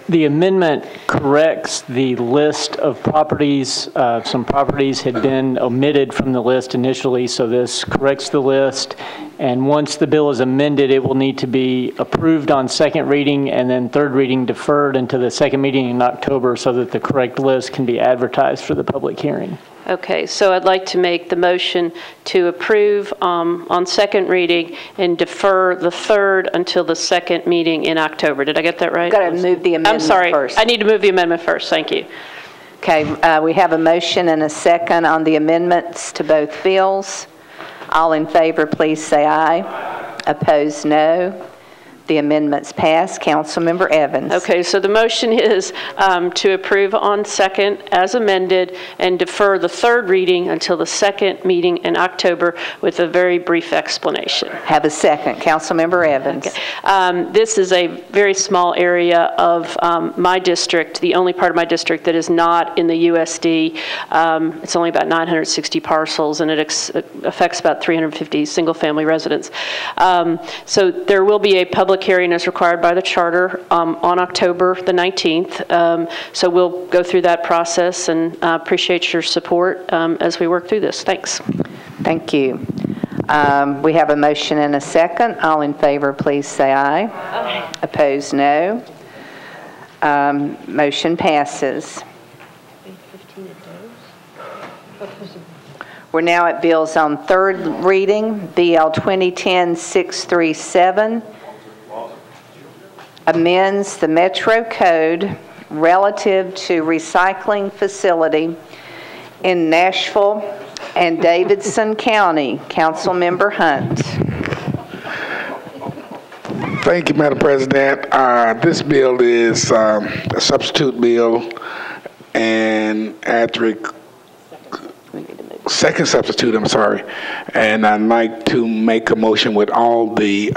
The amendment corrects the list of properties. Some properties had been omitted from the list initially, so this corrects the list. And once the bill is amended, it will need to be approved on second reading and then third reading deferred into the second meeting in October so that the correct list can be advertised for the public hearing. Okay, so I'd like to make the motion to approve on second reading and defer the third until the second meeting in October. Did I get that right? Got to move the amendment first. I'm sorry. I need to move the amendment first. Thank you. Okay, we have a motion and a second on the amendments to both bills. All in favor, please say aye. Opposed, no. The amendments pass. Councilmember Evans. Okay, so the motion is to approve on second as amended and defer the third reading until the second meeting in October with a very brief explanation. Have a second. Councilmember Evans. Okay. This is a very small area of my district, the only part of my district that is not in the USD. It's only about 960 parcels and it affects about 350 single-family residents. So there will be a public hearing as required by the charter on October the 19th. So we'll go through that process and appreciate your support as we work through this. Thanks. Thank you. We have a motion and a second. All in favor, please say aye. Aye. Opposed, no. Motion passes. We're now at bills on third reading. BL 2010-637 amends the Metro Code relative to recycling facility in Nashville and Davidson County. Councilmember Hunt. Thank you, Madam President. This bill is a substitute bill, and second substitute, I'm sorry. And I'd like to make a motion with all the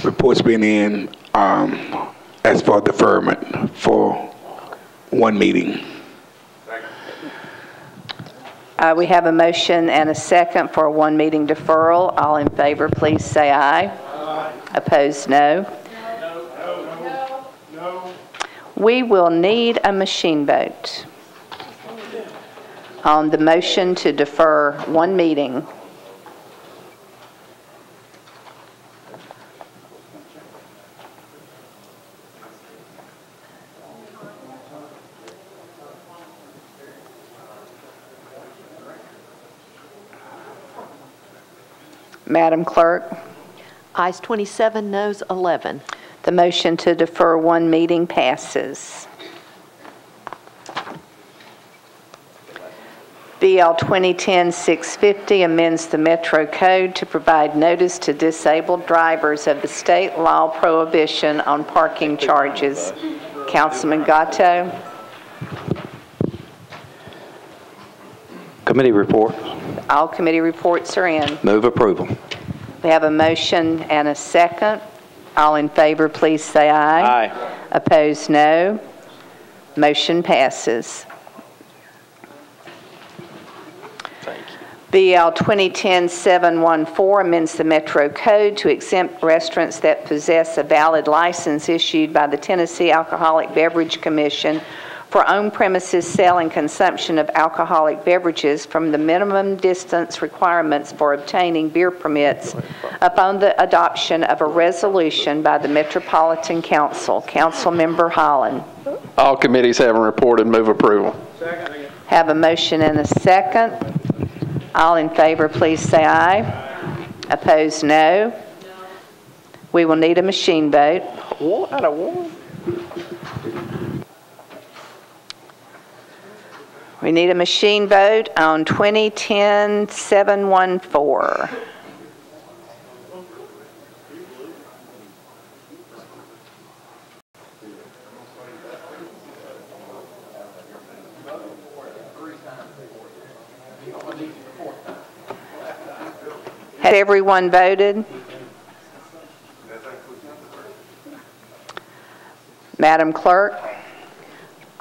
reports being in as for deferment for one meeting. We have a motion and a second for a one meeting deferral. All in favor, please say aye. Aye. Opposed, no. No. We will need a machine vote on the motion to defer one meeting. Madam Clerk. Ayes 27, noes 11. The motion to defer one meeting passes. BL 2010-650 amends the Metro Code to provide notice to disabled drivers of the state law prohibition on parking charges. Councilman Gatto. Committee report. All committee reports are in. Move approval. We have a motion and a second. All in favor, please say aye. Aye. Opposed, no. Motion passes. BL 2010-714 amends the Metro Code to exempt restaurants that possess a valid license issued by the Tennessee Alcoholic Beverage Commission for on-premises sale and consumption of alcoholic beverages from the minimum distance requirements for obtaining beer permits upon the adoption of a resolution by the Metropolitan Council. Councilmember Holland. All committees having reported, move approval. Second. Have a motion and a second. All in favor, please say aye. Opposed, no. We will need a machine vote. 1 out of 1. We need a machine vote on 2010-714. Had everyone voted? Madam Clerk?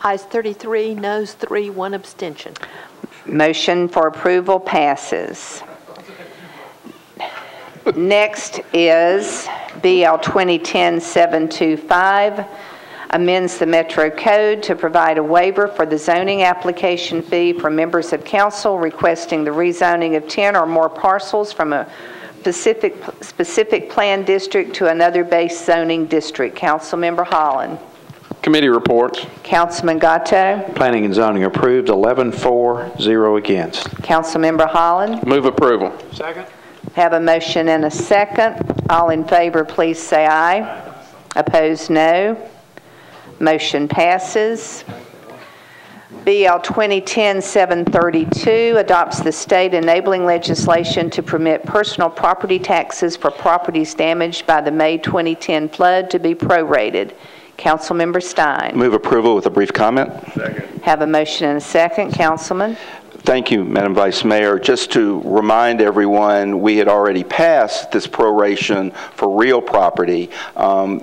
Ayes 33, noes 3, 1 abstention. Motion for approval passes. Next is BL 2010-725, amends the Metro Code to provide a waiver for the zoning application fee for members of council requesting the rezoning of 10 or more parcels from a specific plan district to another base zoning district. Councilmember Holland. Committee reports. Councilman Gatto. Planning and zoning approved, 11-4, 0 against. Councilmember Holland. Move approval. Second. Have a motion and a second. All in favor, please say aye. Opposed, no. Motion passes. BL 2010-732 adopts the state enabling legislation to permit personal property taxes for properties damaged by the May 2010 flood to be prorated. Councilmember Stein. Move approval with a brief comment. Second. Have a motion and a second. Councilman. Thank you, Madam Vice Mayor. Just to remind everyone, we had already passed this proration for real property.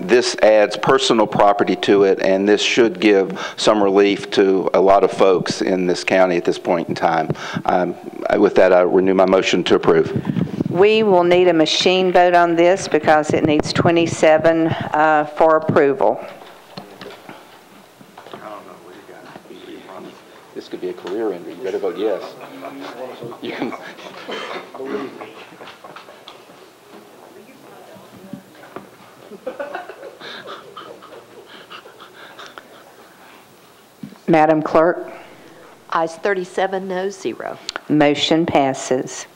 This adds personal property to it, and this should give some relief to a lot of folks in this county at this point in time. With that, I renew my motion to approve. We will need a machine vote on this because it needs 27 for approval. This could be a career ender. You better vote yes. You can. Madam Clerk? Ayes 37, noes 0. Motion passes.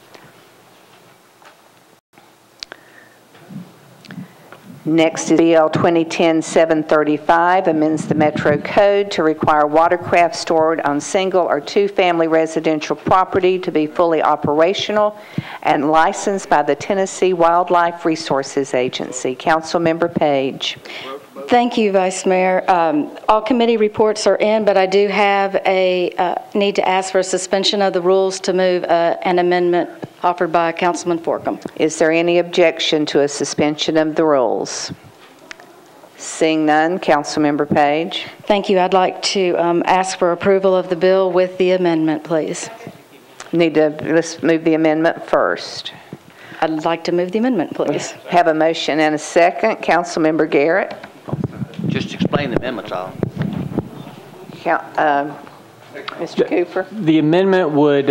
Next is BL 2010-735, amends the Metro Code to require watercraft stored on single or two-family residential property to be fully operational and licensed by the Tennessee Wildlife Resources Agency. Councilmember Page. Thank you, Vice Mayor. All committee reports are in, but I do have a need to ask for a suspension of the rules to move an amendment offered by Councilman Forcom. Is there any objection to a suspension of the rules? Seeing none, Councilmember Page. Thank you. I'd like to ask for approval of the bill with the amendment, please. Let's move the amendment first. I'd like to move the amendment, please. Have a motion and a second. Councilmember Garrett. Just explain the amendments, all. Mr. Cooper. The amendment would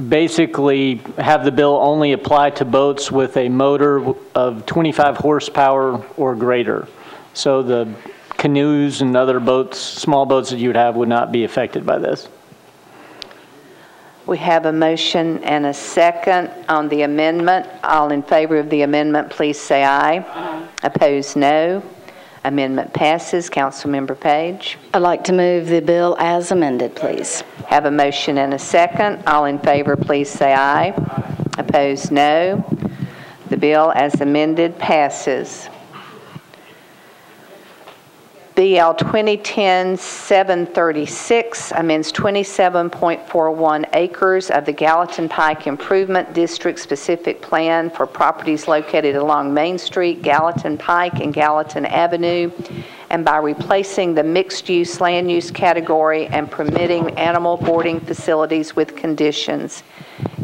basically have the bill only apply to boats with a motor of 25 horsepower or greater. So the canoes and other boats, small boats that you would have, would not be affected by this. We have a motion and a second on the amendment. All in favor of the amendment, please say aye. Aye. Opposed, no. Amendment passes. Councilmember Page. I'd like to move the bill as amended, please. Have a motion and a second. All in favor, please say aye. Opposed, no. The bill as amended passes. BL 2010-736 amends 27.41 acres of the Gallatin Pike Improvement District specific plan for properties located along Main Street, Gallatin Pike, and Gallatin Avenue, and by replacing the mixed-use land use category and permitting animal boarding facilities with conditions.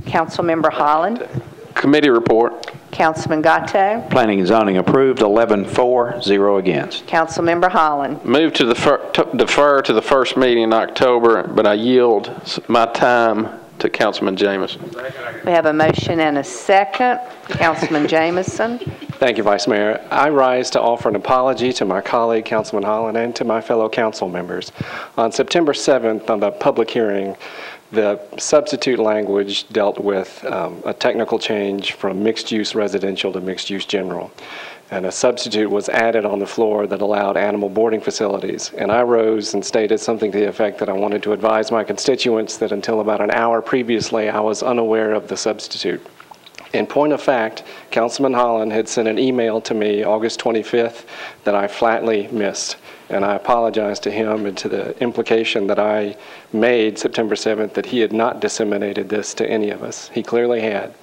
Councilmember Holland. Committee report. Councilman Gatto. Planning and zoning approved, 11-4, 0 against. Councilmember Holland. Move to defer to the first meeting in October, but I yield my time to Councilman Jameson. We have a motion and a second. Councilman Jameson. Thank you, Vice Mayor. I rise to offer an apology to my colleague, Councilman Holland, and to my fellow council members. On September 7th, on the public hearing, the substitute language dealt with a technical change from mixed-use residential to mixed-use general. And a substitute was added on the floor that allowed animal boarding facilities. And I rose and stated something to the effect that I wanted to advise my constituents that until about an hour previously, I was unaware of the substitute. In point of fact, Councilman Holland had sent an email to me August 25th that I flatly missed. And I apologize to him and to the implication that I made September 7th that he had not disseminated this to any of us. He clearly had.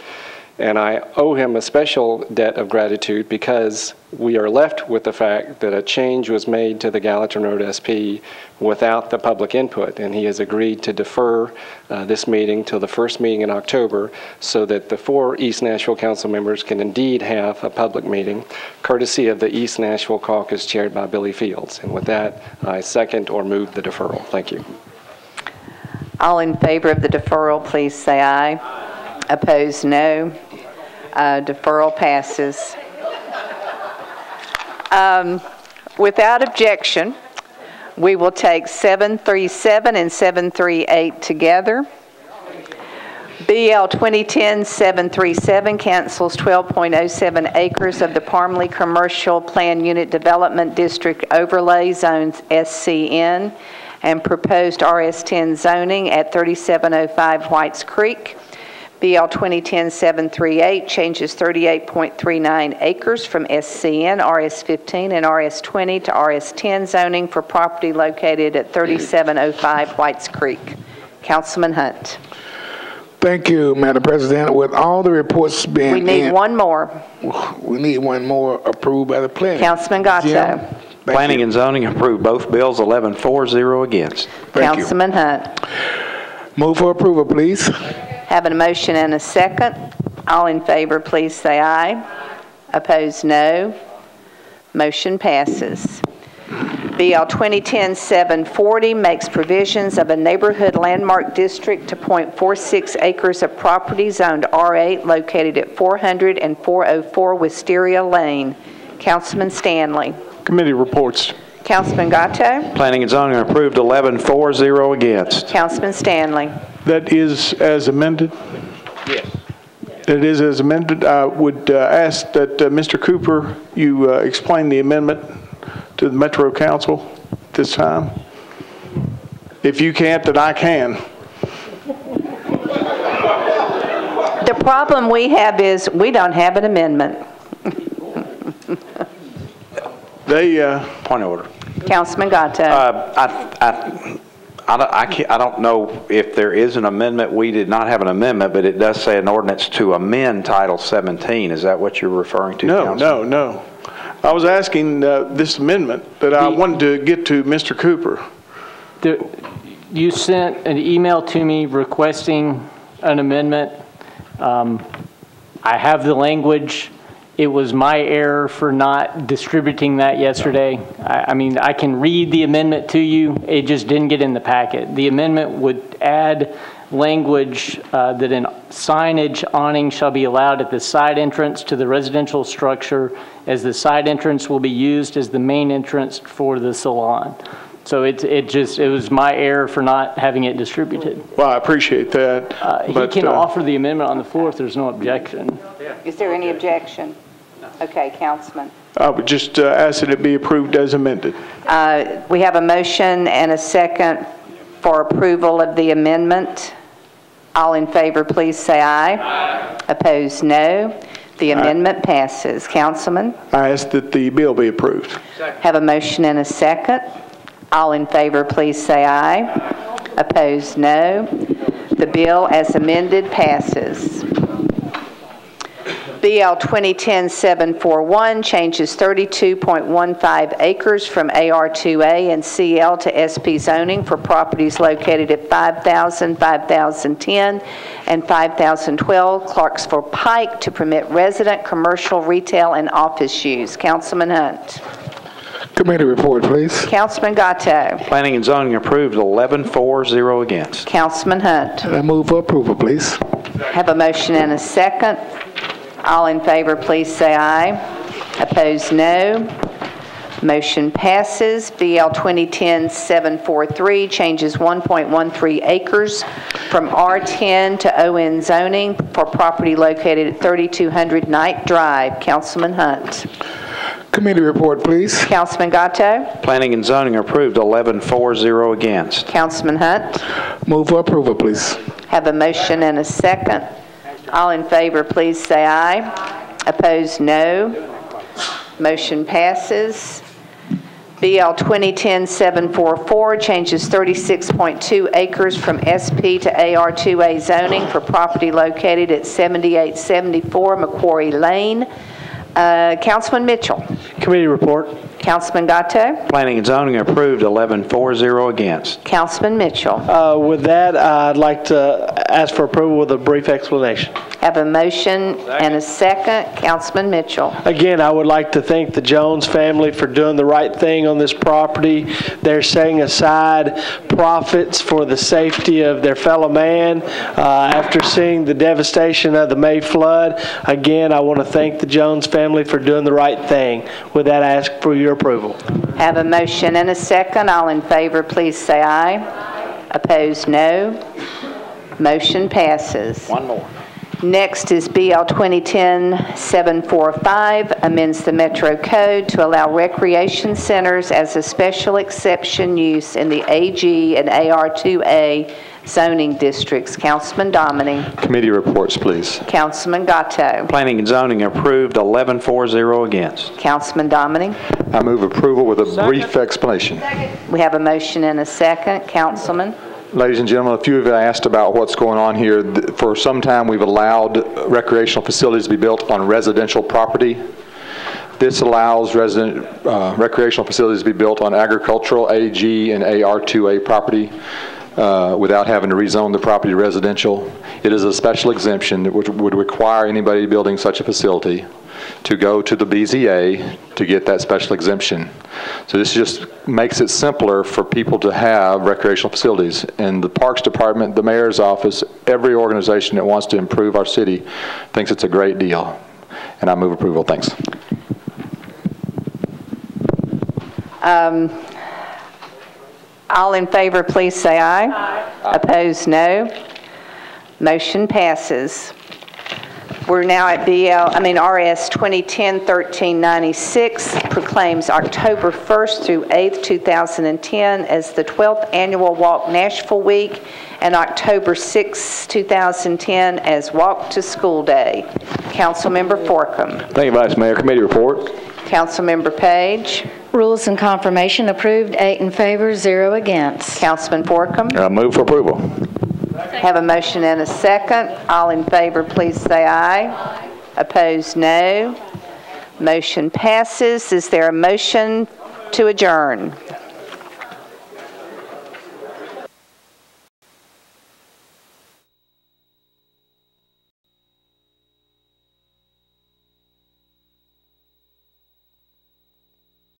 And I owe him a special debt of gratitude because we are left with the fact that a change was made to the Gallatin Road SP without the public input. And he has agreed to defer this meeting till the first meeting in October so that the 4 East Nashville council members can indeed have a public meeting, courtesy of the East Nashville caucus chaired by Billy Fields. And with that, I second or move the deferral. Thank you. All in favor of the deferral, please say aye. Opposed, no. Deferral passes. Without objection, we will take 737 and 738 together. BL 2010-737 cancels 12.07 acres of the Parmley Commercial Plan Unit Development District Overlay Zones SCN and proposed RS10 zoning at 3705 Whites Creek. BL 2010-738 changes 38.39 acres from SCN, RS15, and RS20 to RS10 zoning for property located at 3705 Whites Creek. Councilman Hunt. Thank you, Madam President. With all the reports being We need one more. We need one more approved by the planning. Councilman Gatto. Planning and zoning approved both bills, 11-4, 0 against. Councilman Hunt. Move for approval, please. Having a motion and a second. All in favor, please say aye. Opposed, no. Motion passes. BL 2010-740 makes provisions of a neighborhood landmark district to .46 acres of property zoned R8 located at 400 and 404 Wisteria Lane. Councilman Stanley. Committee reports. Councilman Gatto. Planning and zoning approved 11-4, 0 against. Councilman Stanley. That is as amended? Yes. It is as amended. I would ask that Mr. Cooper, you explain the amendment to the Metro Council this time. If you can't, then I can. The problem we have is we don't have an amendment. Point of order. Councilman Gatto. I don't know if there is an amendment. We did not have an amendment, but it does say an ordinance to amend Title 17. Is that what you're referring to, Councilman? No. I was asking this amendment that I wanted to get to Mr. Cooper. You sent an email to me requesting an amendment. I have the language. It was my error for not distributing that yesterday. I mean, I can read the amendment to you. It just didn't get in the packet. The amendment would add language that an signage awning shall be allowed at the side entrance to the residential structure, as the side entrance will be used as the main entrance for the salon. So it was my error for not having it distributed. Well, I appreciate that. He can offer the amendment on the floor if there's no objection. Is there any objection? Okay, Councilman. I would just ask that it be approved as amended. We have a motion and a second for approval of the amendment. All in favor, please say aye. Aye. Opposed, no. The amendment passes. Councilman? I ask that the bill be approved. Have a motion and a second. All in favor, please say aye. Opposed, no. The bill as amended passes. BL 2010-741 changes 32.15 acres from AR2A and CL to SP zoning for properties located at 5000, 5010, and 5012 Clarksville Pike to permit resident, commercial, retail, and office use. Councilman Hunt. Committee report, please. Councilman Gatto. Planning and zoning approved 11-4, 0 against. Councilman Hunt. I move for approval, please. Have a motion and a second. All in favor, please say aye. Opposed, no. Motion passes. BL 2010-743 changes 1.13 acres from R10 to ON zoning for property located at 3200 Knight Drive. Councilman Hunt. Committee report, please. Councilman Gatto. Planning and zoning approved 11-4, 0 against. Councilman Hunt. Move for approval, please. Have a motion and a second. All in favor, please say aye. Opposed, no. Motion passes. BL 2010-744 changes 36.2 acres from SP to AR2A zoning for property located at 7874 Macquarie Lane. Councilman Mitchell. Committee report. Councilman Gatto. Planning and zoning approved 11-4, 0 against. Councilman Mitchell. With that, I'd like to ask for approval with a brief explanation. Have a motion and a second. Councilman Mitchell. Again, I would like to thank the Jones family for doing the right thing on this property. They're setting aside profits for the safety of their fellow man. After seeing the devastation of the May flood, again, I want to thank the Jones family for doing the right thing. With that, I ask for your approval. Have a motion and a second. All in favor, please say aye. Opposed, no. Motion passes. One more. Next is BL 2010-745, amends the Metro Code to allow recreation centers as a special exception use in the AG and AR2A zoning districts. Councilman Domine. Committee reports, please. Councilman Gatto. Planning and zoning approved 11-4, 0 against. Councilman Domine. I move approval with a brief explanation. We have a motion and a second. Councilman. Ladies and gentlemen, a few of you asked about what's going on here. For some time, we've allowed recreational facilities to be built on residential property. This allows recreational facilities to be built on agricultural, AG, and AR2A property. without having to rezone the property residential. It is a special exemption that would require anybody building such a facility to go to the BZA to get that special exemption. So this just makes it simpler for people to have recreational facilities. And the Parks Department, the Mayor's Office, every organization that wants to improve our city thinks it's a great deal. And I move approval. Thanks. All in favor, please say aye. Aye. Opposed, no. Motion passes. We're now at RS 2010-1396 proclaims October 1st through 8th, 2010 as the 12th Annual Walk Nashville Week and October 6th, 2010 as Walk to School Day. Councilmember Forcom. Thank you, Vice Mayor. Committee report. Councilmember Page. Rules and confirmation approved, 8 in favor, 0 against. Councilman Forcom. Move for approval. Have a motion and a second. All in favor, please say aye. Aye. Opposed, no. Motion passes. Is there a motion to adjourn?